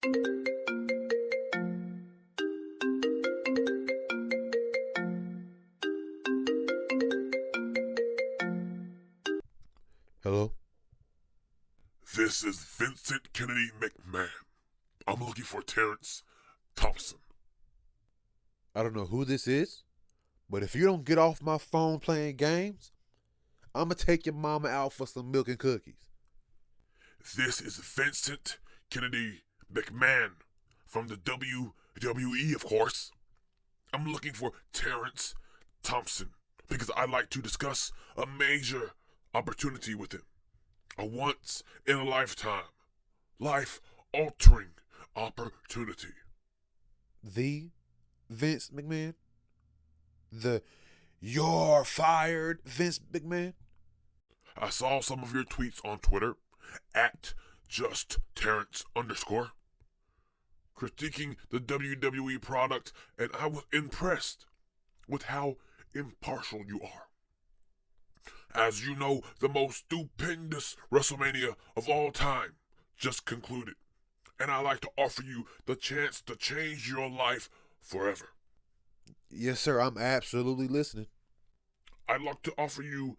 Hello? This is Vincent Kennedy McMahon. I'm looking for Terrence Thompson. I don't know who this is, but if you don't get off my phone playing games, I'm going to take your mama out for some milk and cookies. This is Vincent Kennedy McMahon from the WWE, of course. I'm looking for Terrence Thompson because I'd like to discuss a major opportunity with him. A once-in-a-lifetime, life-altering opportunity. The Vince McMahon? The "you're fired" Vince McMahon? I saw some of your tweets on Twitter at @JustTerrence_, critiquing the WWE product, and I was impressed with how impartial you are. As you know, the most stupendous WrestleMania of all time just concluded, and I'd like to offer you the chance to change your life forever. Yes, sir, I'm absolutely listening. I'd like to offer you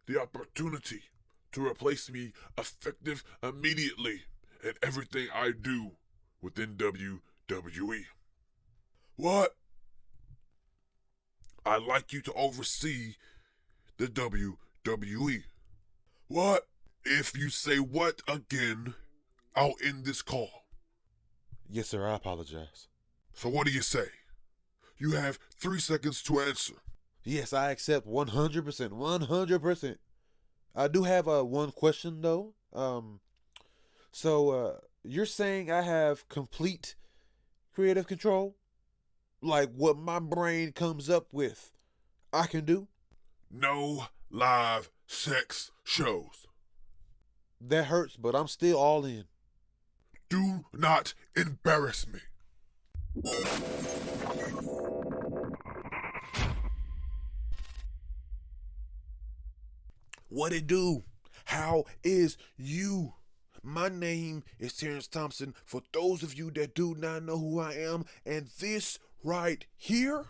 the opportunity to replace me effective immediately in everything I do within WWE. What? I'd like you to oversee the WWE. What? If you say what again, I'll end this call. Yes, sir, I apologize. So what do you say? You have 3 seconds to answer. Yes, I accept 100%. 100%. I do have one question, though. So you're saying I have complete creative control? Like what my brain comes up with, I can do? No live sex shows. That hurts, but I'm still all in. Do not embarrass me. What it do? How is you? My name is Terrence Thompson. For those of you that do not know who I am, and this right here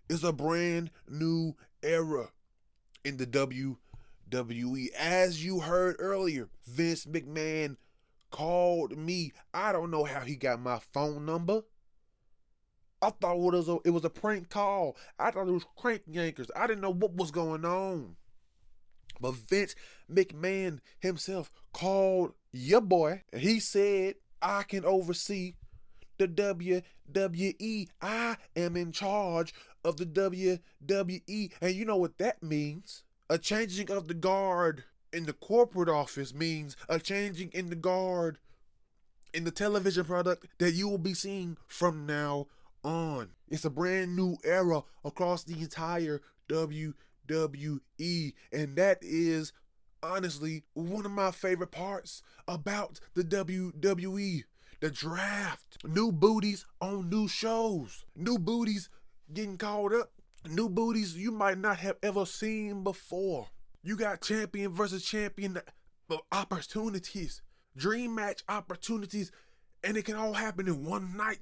is a brand new era in the WWE. As you heard earlier, Vince McMahon called me. I don't know how he got my phone number. I thought it was a prank call. I thought it was crank yankers. I didn't know what was going on. But Vince McMahon himself called your boy, and he said, I can oversee the WWE. I am in charge of the WWE. And you know what that means? A changing of the guard in the corporate office means a changing in the guard in the television product that you will be seeing from now on. It's a brand new era across the entire WWE, and that is honestly one of my favorite parts about the WWE. The draft. New booties on new shows. New booties getting called up. New booties you might not have ever seen before. You got champion versus champion opportunities. Dream match opportunities. And it can all happen in one night.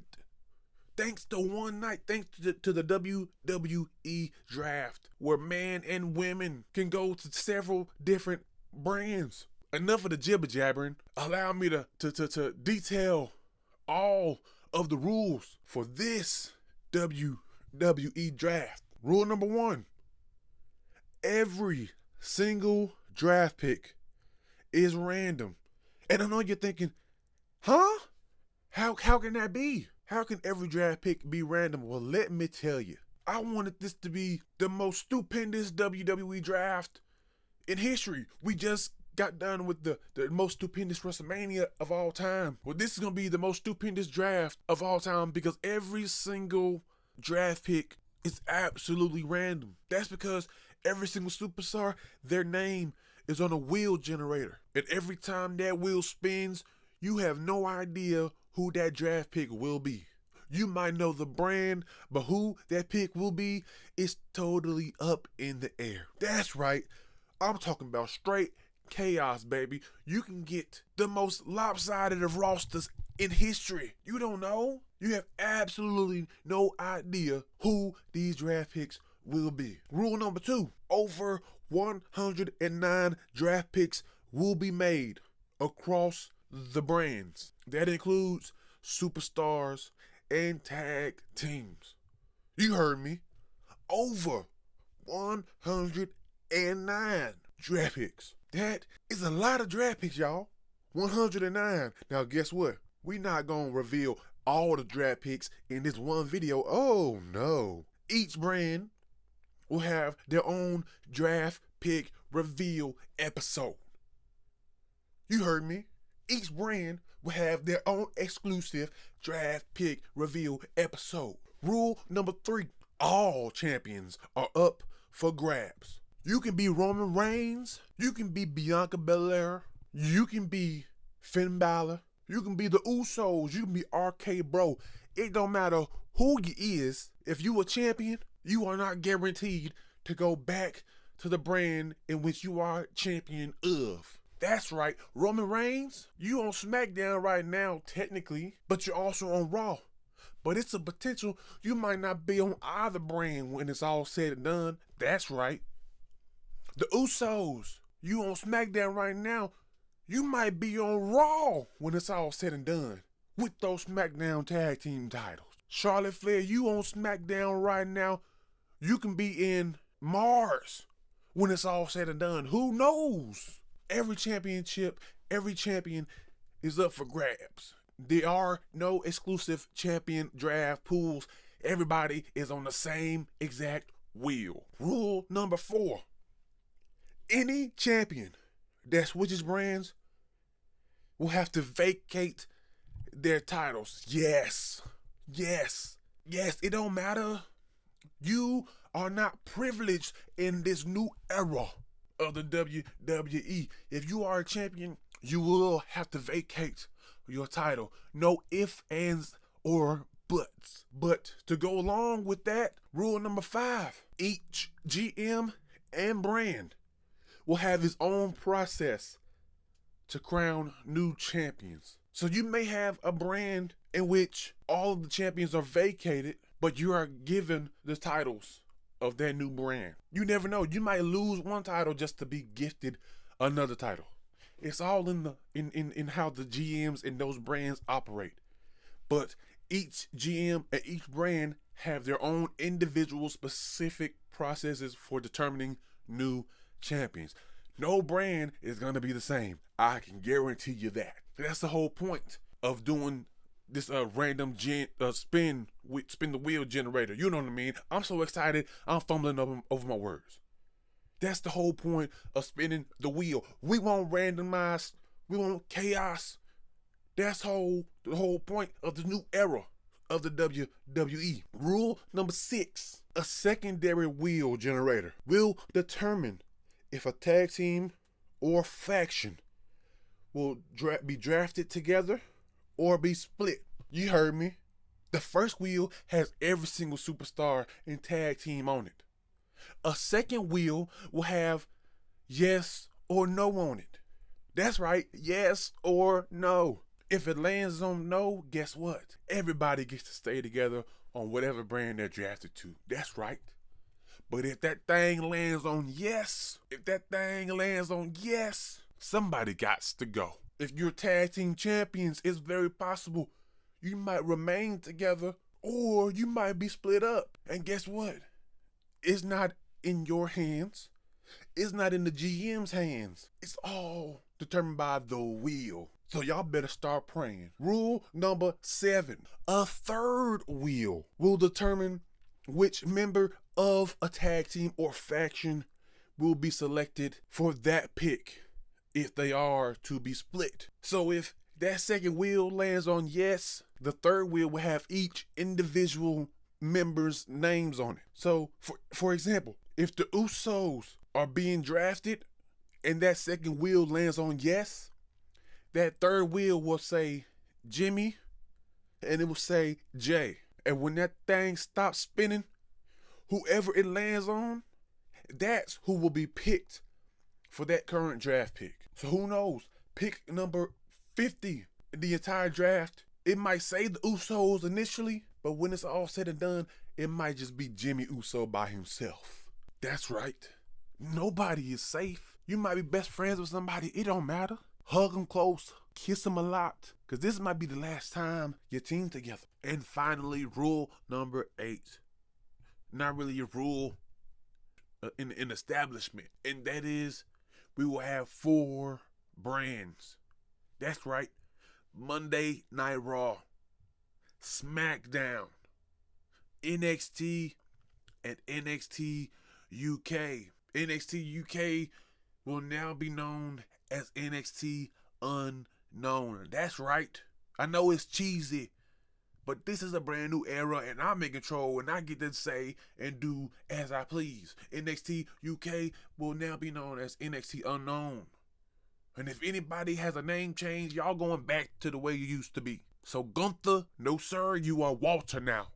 Thanks to one night. Thanks to the WWE draft. Where men and women can go to several different brands. Enough of the jibber jabbering. Allow me to detail all of the rules for this WWE draft. Rule number 1. Every single draft pick is random. And I know you're thinking, huh? How can that be? How can every draft pick be random? Well, let me tell you. I wanted this to be the most stupendous WWE draft in history. We just got done with the most stupendous WrestleMania of all time. Well, this is going to be the most stupendous draft of all time because every single draft pick is absolutely random. That's because every single superstar, their name is on a wheel generator. And every time that wheel spins, you have no idea who that draft pick will be. You might know the brand, but who that pick will be is totally up in the air. That's right. I'm talking about straight chaos, baby. You can get the most lopsided of rosters in history. You don't know. You have absolutely no idea who these draft picks will be. Rule number 2, over 109 draft picks will be made across the brands. That includes superstars and tag teams. You heard me. Over 109 draft picks. That is a lot of draft picks, y'all. 109. Now, guess what? We're not going to reveal all the draft picks in this one video. Oh, no. Each brand will have their own draft pick reveal episode. You heard me. Each brand will have their own exclusive draft pick reveal episode. Rule number 3, all champions are up for grabs. You can be Roman Reigns, you can be Bianca Belair, you can be Finn Balor, you can be the Usos, you can be RK Bro. It don't matter who you is. If you a champion, you are not guaranteed to go back to the brand in which you are champion of. That's right, Roman Reigns, you on SmackDown right now technically, but you're also on Raw. But it's a potential you might not be on either brand when it's all said and done. That's right. The Usos, you on SmackDown right now, you might be on Raw when it's all said and done with those SmackDown tag team titles. Charlotte Flair, you on SmackDown right now, you can be in Mars when it's all said and done. Who knows? Every championship, every champion is up for grabs. There are no exclusive champion draft pools. Everybody is on the same exact wheel. Rule number 4. Any champion that switches brands will have to vacate their titles. Yes. It don't matter. You are not privileged in this new era of the WWE. If you are a champion, you will have to vacate your title. No ifs, ands, or buts. But to go along with that, rule number 5, each GM and brand will have his own process to crown new champions. So you may have a brand in which all of the champions are vacated, but you are given the titles of that new brand. You never know. You might lose one title just to be gifted another title. It's all in how the GMs and those brands operate. But each GM and each brand have their own individual specific processes for determining new champions. No brand is going to be the same. I can guarantee you that. That's the whole point of doing this random spin the wheel generator. You know what I mean? I'm so excited, I'm fumbling over my words. That's the whole point of spinning the wheel. We want randomized, we want chaos. That's the whole point of the new era of the WWE. Rule number 6, a secondary wheel generator will determine if a tag team or faction will be drafted together or be split. You heard me. The first wheel has every single superstar and tag team on it. A second wheel will have yes or no on it. That's right, yes or no. If it lands on no, guess what? Everybody gets to stay together on whatever brand they're drafted to. That's right. But if that thing lands on yes, somebody gots to go. If you're tag team champions, it's very possible you might remain together or you might be split up. And guess what? It's not in your hands. It's not in the GM's hands. It's all determined by the wheel. So y'all better start praying. Rule number 7. A third wheel will determine which member of a tag team or faction will be selected for that pick if they are to be split. So if that second wheel lands on yes, the third wheel will have each individual member's names on it. So for example, if the Usos are being drafted and that second wheel lands on yes, that third wheel will say Jimmy and it will say Jay. And when that thing stops spinning, whoever it lands on, that's who will be picked for that current draft pick. So who knows? Pick number 50 in the entire draft. It might say the Usos initially, but when it's all said and done, it might just be Jimmy Uso by himself. That's right. Nobody is safe. You might be best friends with somebody. It don't matter. Hug them close. Kiss them a lot. Because this might be the last time your team together. And finally, rule number 8. Not really a rule in establishment. And that is, we will have 4 brands. That's right. Monday Night Raw, SmackDown, NXT, and NXT UK. NXT UK will now be known as NXT Unknown. That's right. I know it's cheesy, but this is a brand new era, and I'm in control, and I get to say and do as I please. NXT UK will now be known as NXT Unknown. And if anybody has a name change, y'all going back to the way you used to be. So Gunther, no sir, you are Walter now.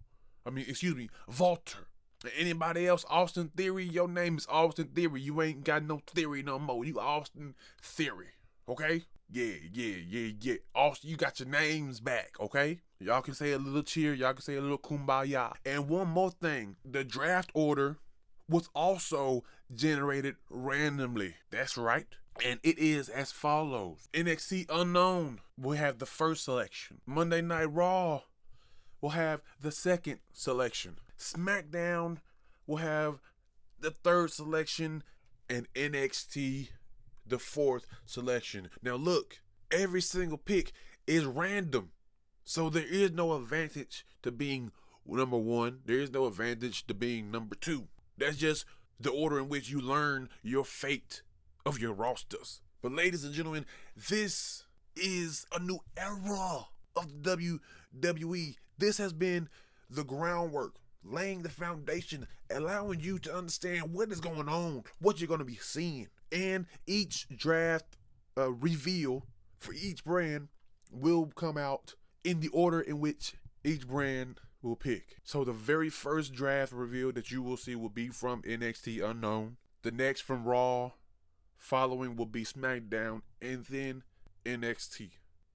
Walter. And anybody else, Austin Theory, your name is Austin Theory. You ain't got no theory no more. You Austin Theory, okay? Yeah. Austin, you got your names back, okay? Y'all can say a little cheer. Y'all can say a little kumbaya. And one more thing. The draft order was also generated randomly. That's right. And it is as follows. NXT Unknown will have the first selection. Monday Night Raw will have the second selection. SmackDown will have the third selection. And NXT the fourth selection. Now look, every single pick is random. So there is no advantage to being number 1. There is no advantage to being number 2. That's just the order in which you learn your fate of your rosters. But ladies and gentlemen, this is a new era of the WWE. This has been the groundwork, laying the foundation, allowing you to understand what is going on, what you're going to be seeing. And each draft reveal for each brand will come out in the order in which each brand will pick. So the very first draft reveal that you will see will be from NXT Unknown. The next from Raw. Following will be SmackDown, and then NXT.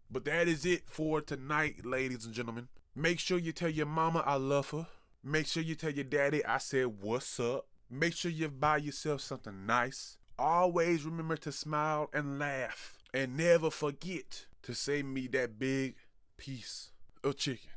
But that is it for tonight, ladies and gentlemen. Make sure you tell your mama I love her. Make sure you tell your daddy I said what's up. Make sure you buy yourself something nice. Always remember to smile and laugh. And never forget to save me that big piece of chicken.